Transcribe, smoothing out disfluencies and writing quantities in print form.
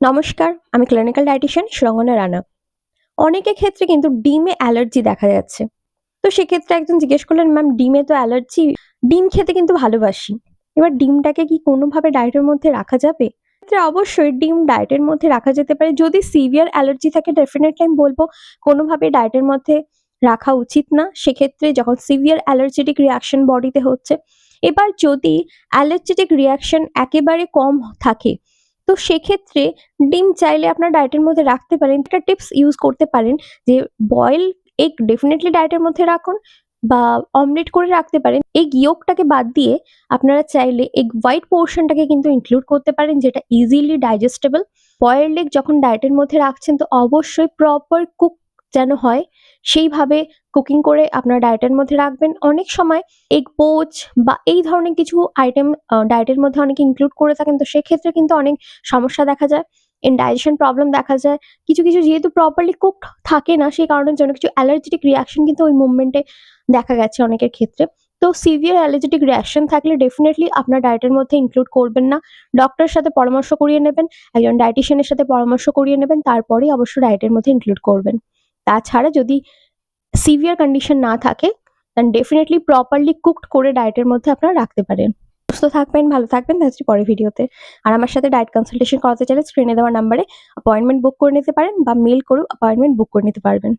নমস্কার, আমি clinical dietician Surangana Rana. অনেকের ক্ষেত্রে কিন্তু ডিমে অ্যালার্জি দেখা যাচ্ছে। তো সেক্ষেত্রে একজন জিজ্ঞেস করলেন, "ম্যাম ডিমে তো অ্যালার্জি, ডিম খেতে কিন্তু ভালোবাসি। এবার ডিমটাকে কি কোনোভাবে ডায়েটের মধ্যে রাখা যাবে?" এক্ষেত্রে অবশ্যই ডিম ডায়েটের মধ্যে রাখা যেতে পারে। যদি সিভিয়ার অ্যালার্জি থাকে ডেফিনিটলি আমি বলব কোনোভাবেই ডায়েটের মধ্যে রাখা উচিত না। সেক্ষেত্রে যখন সিভিয়ার অ্যালার্জেটিক রিঅ্যাকশন বডিতে হচ্ছে। এবার যদি অ্যালার্জেটিক রিঅ্যাকশন একেবারে কম থাকে, তো সেক্ষেত্রে ডিম চাইলে আপনার ডায়েটের মধ্যে রাখতে পারেন। একটা টিপস ইউজ করতে পারেন যে বয়েল এগ ডেফিনিটলি ডায়েটের মধ্যে রাখুন বা অমলেট করে রাখতে পারেন। এগ ইয়োকটাকে বাদ দিয়ে আপনারা চাইলে এগ হোয়াইট পোরশনটাকে কিন্তু ইনক্লুড করতে পারেন, যেটা ইজিলি ডাইজেস্টেবল। বয়েলড এগ যখন ডায়েটের মধ্যে রাখছেন তো অবশ্যই প্রপার কুক যেন হয় সেইভাবে কুকিং করে আপনার ডায়েটের মধ্যে রাখবেন। অনেক সময় এগ পোচ বা এই ধরনের কিছু আইটেম ডায়েটের মধ্যে অনেকে ইনক্লুড করে থাকেন। তো সেক্ষেত্রে কিন্তু অনেক সমস্যা দেখা যায়। ইনডাইজেশন প্রবলেম দেখা যায়। কিছু যেহেতু প্রপারলি কুকড থাকে না, সেই কারণের জন্য কিছু অ্যালার্জেটিক রিঅ্যাকশন কিন্তু ওই মুভমেন্টে দেখা গেছে অনেকের ক্ষেত্রে। তো সিভিয়ার অ্যালার্জেটিক রিঅ্যাকশন থাকলে ডেফিনিটলি আপনার ডায়েটের মধ্যে ইনক্লুড করবেন না। ডক্টরের সাথে পরামর্শ করিয়ে নেবেন, একজন ডায়েটিশিয়ানের সাথে পরামর্শ করিয়ে নেবেন, তারপরেই অবশ্যই ডায়েটের মধ্যে ইনক্লুড করবেন। তাছাড়া যদি সিভিয়ার কন্ডিশন না থাকে, দেন ডেফিনিটলি প্রপারলি কুকড করে ডায়েটের মধ্যে আপনারা রাখতে পারেন। সুস্থ থাকবেন, ভালো থাকবেন। দেখা হচ্ছে পরের ভিডিওতে। আর আমার সাথে ডায়েট কনসালটেশন করাতে চাইলে স্ক্রিনে দেওয়া নাম্বারে অ্যাপয়েন্টমেন্ট বুক করে নিতে পারেন বা মেইল করেও অ্যাপয়েন্টমেন্ট বুক করে নিতে পারবেন।